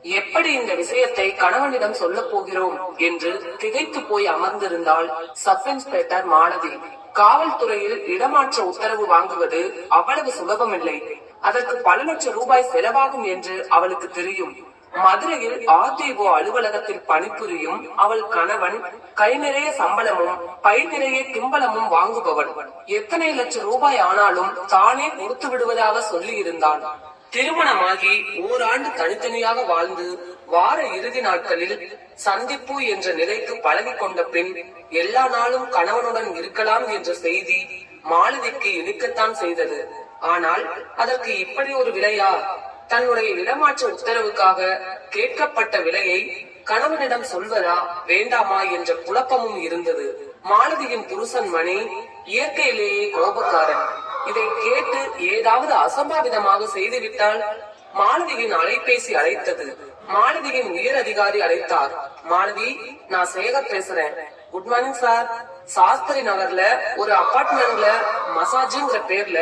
எப்படி இந்த விஷயத்தை கணவனிடம் சொல்ல போகிறோம் என்று திகைத்து போய் அமர்ந்திருந்தாள் சப் இன்ஸ்பெக்டர் மாலதி. காவல்துறையில் இடமாற்ற உத்தரவு வாங்குவது அவ்வளவு சுலபமில்லை. அதற்கு பல லட்சம் ரூபாய் செலவாகும் என்று அவளுக்கு தெரியும். மதுரையில் RDO அலுவலகத்தில் பணிபுரியும் அவள் கணவன் கை நிறைய சம்பளமும் பை நிறைய கிம்பளமும் வாங்குபவன். எத்தனை லட்சம் ரூபாய் ஆனாலும் தானே கொடுத்து விடுவதாக சொல்லி இருந்தான். திருமணமாகி ஓராண்டு தனித்தனியாக வாழ்ந்து வார இறுதி நாட்களில் சந்திப்பு என்ற நிலைக்கு பழகி கொண்ட பின் எல்லா நாளும் கணவனுடன் இருக்கலாம் என்ற செய்தி மாலதிக்கு இழுக்கத்தான் செய்தது. ஆனால் அதற்கு இப்படி ஒரு விலையா? தன்னுடைய இடமாற்ற உத்தரவுக்காக கேட்கப்பட்ட விலையை கணவனிடம் சொல்வதா வேண்டாமா என்ற குழப்பமும் இருந்தது. மாலதியின் புருஷன் மணி இயற்கையிலேயே கோபக்காரன். இதை கேட்டு ஏதாவது அசம்பாவிதமாக செய்துவிட்டால் மாலதியின் அலைபேசி அழைத்தது. மாலதியின் உயர் அதிகாரி அழைத்தார். மாலதி, நான் சேகர் பேசுறேன். Good morning sir. சாஸ்திரி நகர்ல ஒரு அபார்ட்மெண்ட்ல மசாஜ்ங்கிற பேர்ல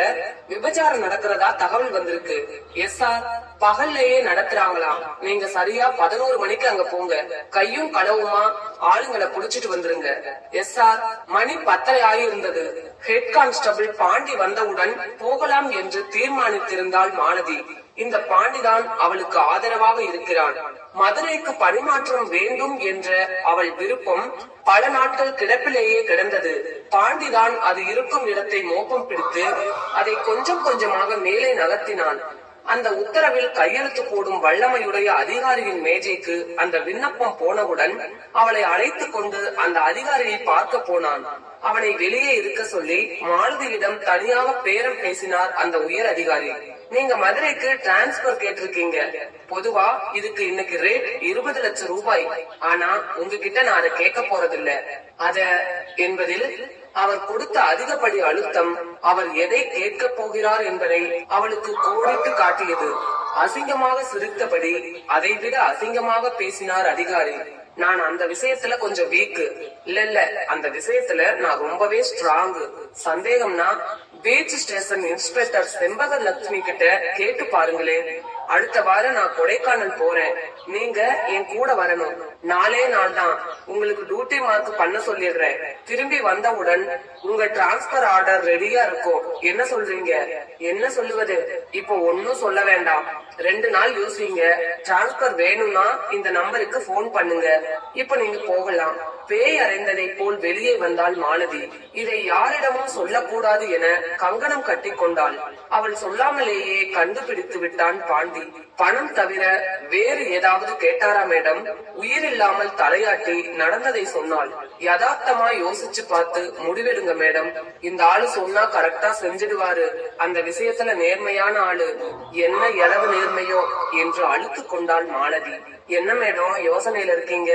விபச்சாரம் நடக்கிறதா தகவல் வந்திருக்கு. எஸ் சார், பகல்லையே நடத்துறாங்களாம். நீங்க சரியா 11 மணிக்கு அங்க போங்க. கையும் களவுமா ஆளுங்களை புடிச்சிட்டு வந்துருங்க. Yes sir. மணி 10 ஆகியிருந்தது. ஹெட் கான்ஸ்டபிள் பாண்டி வந்தவுடன் போகலாம் என்று தீர்மானித்திருந்தாள் மாலதி. இந்த பாண்டிதான் அவளுக்கு ஆதரவாக இருக்கிறான். மதுரைக்கு பரிமாற்றம் வேண்டும் என்ற அவள் விருப்பம் பல நாட்கள் கிடப்பிலேயே கிடந்தது. பாண்டிதான் அது இருக்கும் இடத்தை மோப்பம் பிடித்து அதை கொஞ்சம் கொஞ்சமாக மேலே நகர்த்தினான். அந்த உத்தரவில் கையெழுத்து போடும் வல்லமையுடைய அதிகாரியின் மேஜைக்கு அந்த விண்ணப்பம் போனவுடன் அவளை அழைத்து கொண்டு அந்த அதிகாரியை பார்க்க போனான். அவனை வெளியே இருக்க சொல்லி மாலதியிடம் தனியாக பேரம் பேசினார் அந்த உயர் அதிகாரி. நீங்க மதுரைக்கு டிரான்ஸ்பர் கேட்டிருக்கீங்க. பொதுவா இதுக்கு இன்னைக்கு ரேட் 20 லட்சம் ரூபாய். ஆனா உங்ககிட்ட நான் அதை கேட்க போறதில்ல. அத என்பதில் அவர் கொடுத்த அதிகப்படி அழுத்தம் அவர் எதை கேட்க போகிறார் என்பதை அவளுக்கு கோடிட்டு காட்டியது. அசிங்கமாக சிரித்தபடி அதைவிட அசிங்கமாக பேசினார் அதிகாரி. நான் அந்த விஷயத்துல கொஞ்சம் வீக்கு. இல்ல அந்த விஷயத்துல நான் ரொம்பவே ஸ்ட்ராங். சந்தேகம்னா beach station inspector Sembaga Lakshmi கிட்ட கேட்டு பாருங்களேன். அடுத்த வாரம் நான் கொடைக்கானல் போறேன். நீங்க என் கூட வரணும். நாளே நாள் தான் உங்களுக்கு டியூட்டி மார்க் பண்ண சொல்லிடுறேன். திரும்பி வந்தவுடன் உங்க டிரான்ஸ்பர் ஆர்டர் ரெடியா இருக்கும். என்ன சொல்றீங்க? என்ன சொல்லுவது? இப்போ ஒன்னும் சொல்ல வேண்டாம். 2 நாள் யோசிங்க. டிரான்ஸ்பர் வேணும்னா இந்த நம்பருக்கு போன் பண்ணுங்க. இப்ப நீங்க போகலாம். பேய் அறைந்ததை போல் வெளியே வந்தாள் மாலதி. இதை யாரிடமும் சொல்லக்கூடாது என கங்கணம் கட்டி கொண்டாள். அவள் சொல்லாமலேயே கண்டுபிடித்து விட்டான் பாண்டி. பணம் தவிர வேறு ஏதாவது கேட்டாரா மேடம்? உயிரில்லாமல் தலையாட்டி நடந்ததை சொன்னாள். யதார்த்தமா யோசிச்சு பார்த்து முடிவெடுங்க மேடம். இந்த ஆளு சொன்னா கரெக்டா செஞ்சிடுவாரு. அந்த விஷயத்துல நேர்மையான ஆளு. என்ன எளவு நேர்மையோ என்று அழுத்து கொண்டாள் மாலதி. என்ன மேடம் யோசனையில இருக்கீங்க?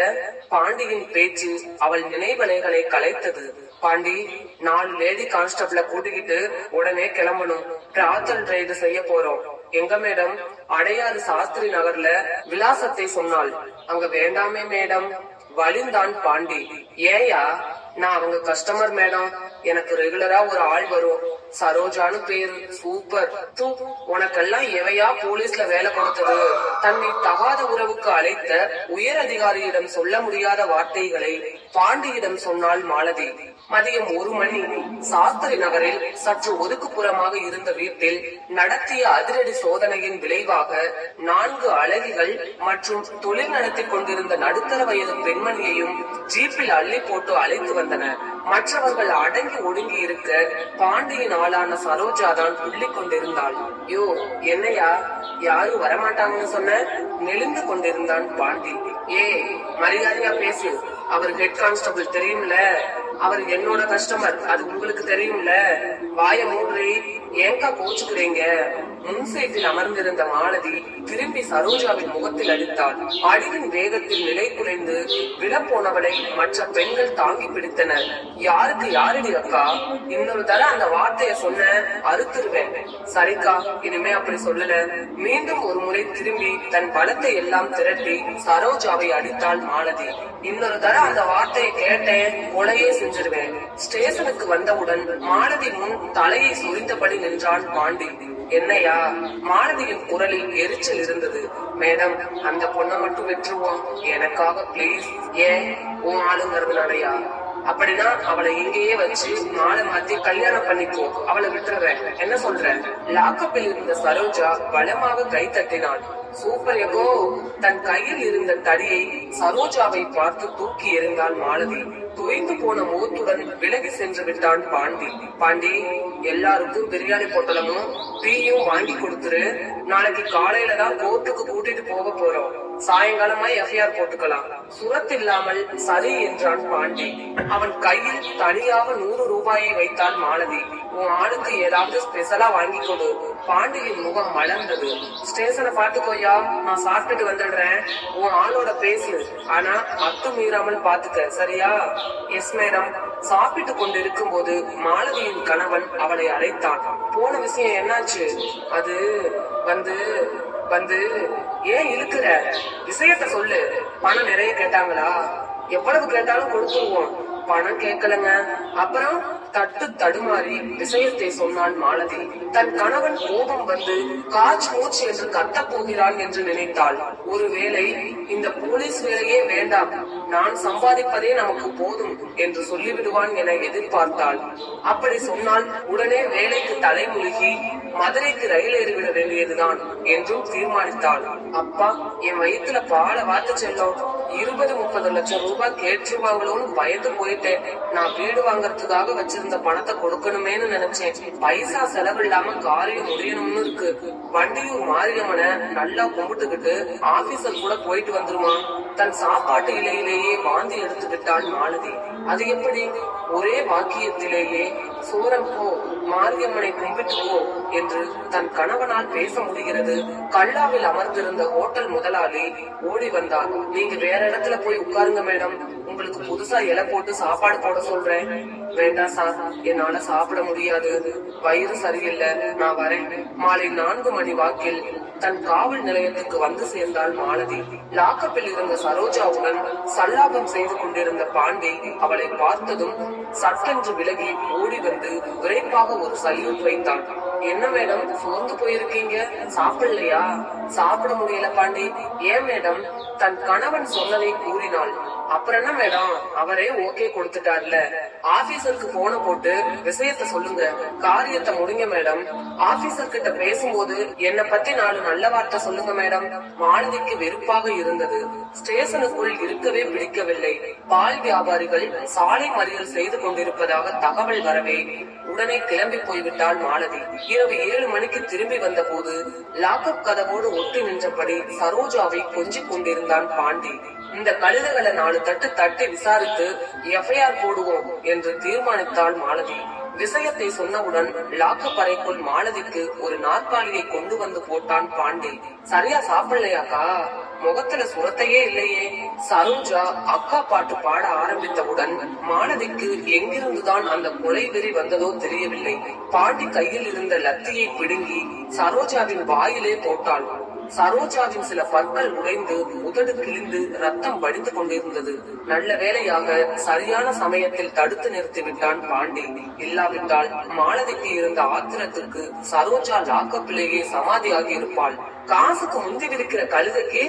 பாண்டியின் பேச்சு அவள் நினைவலைகளை கலைத்தது. பாண்டி, 4 லேடி கான்ஸ்டபிள கூட்டிக்கிட்டு உடனே கிளம்பணும். ராத்தல் ரைடு செய்ய போறோம். எங்க மேடம்? அடையாறு சாஸ்திரி நகர்ல விலாசத்தை சொன்னாள். அங்க வேண்டாமே மேடம். வலிந்தான் பாண்டி. ஏயா? நான் அவங்க கஸ்டமர் மேடம். எனக்கு ரெகுலரா ஒரு ஆள் வரும். சரோஜான்னு பேரு. சூப்பர். தூ, உனக்கெல்லாம் எவையா போலீஸ்ல வேலை கொடுத்தது? தன்னை தகாத உறவுக்கு அழைத்த உயர் அதிகாரியிடம் சொல்ல முடியாத வார்த்தைகளை பாண்டியிடம் சொன்னாள் மாலதி. மதியம் 1 மணி சாஸ்திரி நகரில் சற்று ஒதுக்குப்புறமாக இருந்த வீட்டில் நடத்திய அதிரடி சோதனையின் விளைவாக 4 அழகிகள் மற்றும் தொழில் நடத்தி கொண்டிருந்த நடுத்தர வயது பெண்மணியையும் ஜீப்பில் அள்ளி போட்டு அழைத்து வந்தனர். மற்றவர்கள் அடங்கி ஒடுங்கி இருக்க பாண்டியின் ஆளான சரோஜாதான் துள்ளி கொண்டிருந்தாள். யோ, என்னையா யாரும் வரமாட்டாங்கன்னு சொன்ன? நெளிந்து கொண்டிருந்தான் பாண்டி. ஏ, மரியாதையா பேசு. அவர் ஹெட் கான்ஸ்டபிள் தெரியும்ல. அவர் என்னோட கஸ்டமர், அது உங்களுக்கு தெரியும்ல. வாய மூடி ஏங்கா கோச்சுக்கிறீங்க? முன் சீட்டில் அமர்ந்திருந்த மாலதி திரும்பி சரோஜாவின் முகத்தில் அடித்தாள். அடியின் வேகத்தில் நிலை குலைந்து விழப்போனவளை மற்ற பெண்கள் தாங்கி பிடித்தனர். யாருக்கு யாரடி அக்கா? இன்னொரு தர அந்த வார்த்தைய சொன்ன அறுத்துருவேன். சரிக்கா, இனிமே அப்படி சொல்லல. மீண்டும் ஒரு முறை திரும்பி தன் பலத்தை எல்லாம் திரட்டி சரோஜாவை அடித்தாள் மாலதி. இன்னொரு தர அந்த வார்த்தையை கேட்டேன், கொலையே செஞ்சிருவேன். ஸ்டேஷனுக்கு வந்தவுடன் மாலதி முன் தலையை சுரிந்தபடி நின்றான் பாண்டி. என்னையா? மாலதியின் குரலில் எரிச்சல் இருந்தது. மேடம், அந்த பொண்ணை மட்டும் விட்டுருவோம், எனக்காக பிளீஸ். ஏன், உன் ஆளுங்கிறதுனாலயா? அப்படின்னா அவளை இங்கேயே வச்சு மாலை மாத்தி கல்யாணம் பண்ணிக்கோ, அவளை விட்டுறேன். என்ன சொல்ற? லாக்கப்பில் இருந்த சரோஜா பலமாக கை தட்டினாள். Super echo! தன் கையில் இருந்த தடியை சரோஜாவை பார்த்து தூக்கி எறிந்தாள் மாலதி. துவைந்து போன முகத்துடன் விலகி சென்று விட்டான் பாண்டி. பாண்டி, எல்லாருக்கும் பிரியாணி பொட்டலமும் டீயும் வாங்கி கொடுத்துரு. நாளைக்கு காலையில தான் கோர்ட்டுக்கு கூட்டிட்டு போக போறோம். சாயங்காலமா எஃப்ஐஆர் போட்டுக்கலாம். சுரத்தில்லாமல் சரி என்றான் பாண்டி. அவன் கையில் தனியாக 100 ரூபாயை வைத்தான் மாலதி. உன் ஆளுக்கு ஏதாவது ஸ்பெஷலா வாங்கி கொடு. பாண்டியின் முகம் மலர்ந்தது. ஸ்டேஷனை பாத்துக்கோயா, நான் சாப்பிட்டுட்டு வந்துடுறேன். உன் ஆளோட பேசு, ஆனா அத்து மீறாமல் பாத்துக்க, சரியா? Yes madam. சாப்பிட்டு கொண்டிருக்கும் போது மாலதியின் கணவன் அவளை அழைத்தான். போன விஷயம் என்னாச்சு? அது வந்து வந்து ஏன் இழுக்கிற? விஷயத்த சொல்லு. பணம் நிறைய கேட்டாங்களா? எவ்வளவு கேட்டாலும் கொடுத்துருவோம். பணம் கேட்கலங்க. அப்புறம் தட்டு தடுமாறி விஷயத்தை சொன்னான் மாலதி. தன் கணவன் கோபம் வந்து காச் மூச்சு என்று கத்த போகிறான் என்று நினைத்தாள். ஒருவேளை இந்த போலீஸ் வேலையே வேண்டாம், நான் சம்பாதிப்பதே நமக்கு போதும் என்று சொல்லிவிடுவான் என எதிர்பார்த்தாள். அப்படி சொன்னால் உடனே வேலைக்கு தலைமுழுகி மதுரைக்கு ரயில் ஏறிவிட வேண்டியதுதான் என்றும் தீர்மானித்தாள். அப்பா, என் வயிற்றுல பால வாத்து செல்லும். 20-30 லட்சம் ரூபாய் கேட்டுருவாங்களோன்னு பயந்து போயிட்டேன். நான் வீடு வாங்கறதுக்காக வச்சிருந்த பணத்தை கொடுக்கணுமேனு நினைச்சேன். பைசா செலவில்லாம காரியம் முடியணும்னு இருக்கு. வண்டியூர் மாரியம்மனை நல்லா கும்பிட்டுக்கிட்டு ஆபீசர் கூட போயிட்டு வந்துருமா. தன் சாப்பாட்டு இலையிலேயே வாந்தி எடுத்து விட்டாள் மாலதி. அது எப்படி? ஒரே வாக்கியத்திலேயே சோரம் போ, மாரியம்மனை கும்பிட்டு போ என்று தன் கணவனால் பேச முடிகிறது. கல்லாவில் அமர்ந்திருந்த ஹோட்டல் முதலாளி ஓடி வந்தார். நீங்க வேற இடத்துல போய் உட்காருங்க மேடம், உங்களுக்கு புதுசா இலை போட்டு சாப்பாடு போட சொல்றேன். வேண்டாம் சார், என்னால சாப்பிட முடியாது, வயிறு சரியில்லை, நான் வரேன். மாலை 4 மணி வாக்கில் தன் காவல் நிலையத்துக்கு வந்து சேர்ந்தாள் மாலதி. லாக்கப்பில் இருந்த சரோஜாவுடன் சல்லாபம் செய்து கொண்டிருந்த பாண்டி அவளை பார்த்ததும் சட்டென்று விலகி ஓடி வந்து விரைப்பாக ஒரு சல்யூட் வைத்தான். என்ன மேடம், சோர்ந்து போயிருக்கீங்க, சாப்பிடலையா? சாப்பிட முடியல பாண்டி. ஏன் மேடம்? தன் கணவன் சொன்னதை கூறினாள். அப்புறம் என்ன மேடம், அவரே ஓகே கொடுத்துட்டார்ல. ஆபீசருக்கு போன போட்டு விஷயத்த சொல்லுங்க, காரியத்தை முடிங்க மேடம். ஆபீசர் கிட்ட பேசும்போது என்ன பத்தி 4 நல்ல வார்த்தை சொல்லுங்க மேடம். மாலதிக்கு வெறுப்பாக இருந்தது. ஸ்டேஷனுக்குள் இருக்கவே பிடிக்கவில்லை. பால் வியாபாரிகள் சாலை மறியல் செய்து கொண்டிருப்பதாக தகவல் வரவே உடனே கிளம்பி போய்விட்டாள் மாலதி. இரவு 7 மணிக்கு திரும்பி வந்த போது லாக்கப் கதவோடு ஒட்டி நின்றபடி சரோஜாவை கொஞ்சிக் கொண்டிருந்தான் பாண்டி. இந்த கழுதைகளை 4 தட்டு தட்டி விசாரித்து எஃப்ஐஆர் போடுவோம் என்று தீர்மானித்தாள் மாலதி. விஷயத்தை சொன்னவுடன் லாக்கப் அறைக்குள் மாலதிக்கு ஒரு நாற்காலியை கொண்டு வந்து போட்டான் பாண்டி. சரியா சாப்பிடலையாக்கா? முகத்துல சுரத்தையே இல்லையே. சரோஜா அக்கா பாட்டு பாட ஆரம்பித்தவுடன் மாலதிக்கு எங்கிருந்துதான் அந்த கொலை வெறி வந்ததோ தெரியவில்லை. பாண்டி கையில் இருந்த லத்தியை பிடுங்கி சரோஜாவின் வாயிலே போட்டாள். சரோஜாவின் சில பற்கள் உடைந்து உதடு கிழிந்து ரத்தம் வடிந்து கொண்டிருந்தது. நல்ல வேளையாக சரியான சமயத்தில் தடுத்து நிறுத்தி விட்டான் பாண்டி. இல்லாவிட்டால் மாலதிக்கு இருந்த ஆத்திரத்துக்கு சரோஜா லாக்கப்பிலேயே சமாதியாகி இருப்பாள். காசுக்கு முந்தி இருக்கிற கழுதைக்கு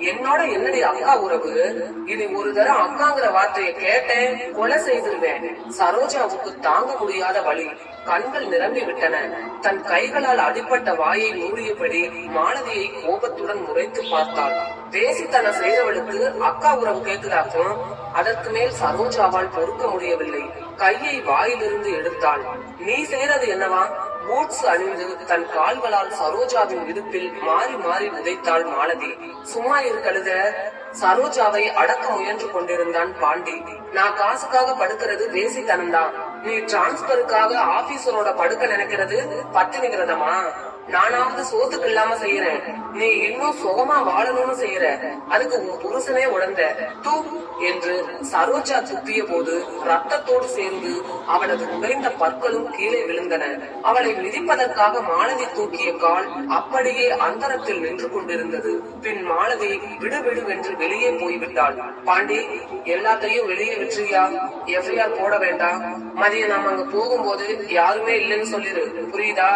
என்னோட என்னடி அக்கா உறவு? இனி ஒரு தரம் அக்காங்கிற வார்த்தையை கேட்டேன், கொலை செய்திருவேன். சரோஜாவுக்கு தாங்க முடியாத வலி, கண்கள் நிரம்பி விட்டன. தன் கைகளால் அடிப்பட்ட வாயை மூடியபடி மாலதியை கோபத்துடன் முறைத்து பார்த்தாள். பேசித்தன செய்தவளுக்கு அக்கா உறவு கேட்குதாக்கும். அதற்கு மேல் சரோஜாவால் பொறுக்க முடியவில்லை. கையை வாயிலிருந்து எடுத்தாள். நீ செய்யறது என்னவா? பூட்ஸ் அணிந்து தன் கால்களால் சரோஜாவின் இடுப்பில் மாறி மாறி உதைத்தாள் மாலதி. சும்மா இருக்கழுத. சரோஜாவை அடக்க முயன்று கொண்டிருந்தான் பாண்டி. நான் காசுக்காக படுக்கிறது வேசித்தனம்தான். நீ டிரான்ஸ்பருக்காக ஆபீசரோட படுக்க நினைக்கிறது பத்தினிகிறதமா? நானாவது சோத்துக்கு இல்லாம செய்யறேன், நீ இன்னும் சுகமா வாழணும்னு செய்யற. அதுக்கு உன் புருஷனே உடந்த தூ என்று சரோஜா துப்பிய போது ரத்தத்தோடு சேர்ந்து அவளது உடைந்த பற்களும் கீழே விழுந்தன. அவளை மிதிப்பதற்காக மாலதி தூக்கிய கால் அப்படியே அந்தரத்தில் நின்று கொண்டிருந்தது. பின் மாலதி விடுவிடுவென்று வெளியே போய்விட்டாள். பாண்டி, எல்லாத்தையும் வெளியே விட்டுறியா? எஃப்ஐஆர் போட வேண்டாம். மதியம் நாம் அங்க போகும்போது யாருமே இல்லைன்னு சொல்லிரு, புரியுதா?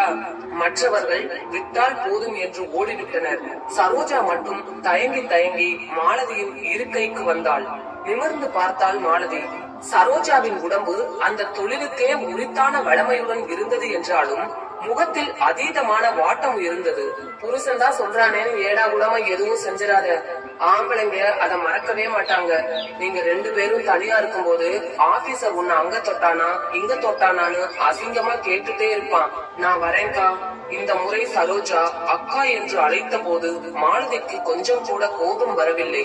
மற்றவர்கள் விட்டால் போதும் என்று ஓடிவிட்டனர். சரோஜா மட்டும் தயங்கி தயங்கி மாலதியின் இருக்கைக்கு வந்தாள். நிமிர்ந்து பார்த்தாள் மாலதி. சரோஜாவின் உடம்பு அந்த தொழிலுக்கே உரித்தான வளமையுடன் இருந்தது என்றாலும் முகத்தில் அதீதமான வாட்டம் இருந்தது. புருஷன் தான் சொல்றானேன்னு ஏடா கூடமா எதுவும் செஞ்சிடாத. ஆம்பளைங்க அத மறக்கவே மாட்டாங்க. நீங்க 2 பேரும் தனியா இருக்கும் போது ஆபீசர் உன்னை அங்க தொட்டானா இங்க தொட்டானான்னு அசிங்கமா கேட்டுட்டே இருப்பான். நான் வரேன்கா. இந்த முறை சரோஜா அக்கா என்று அழைத்த போது மாலதிக்கு கொஞ்சம் கூட கோபம் வரவில்லை.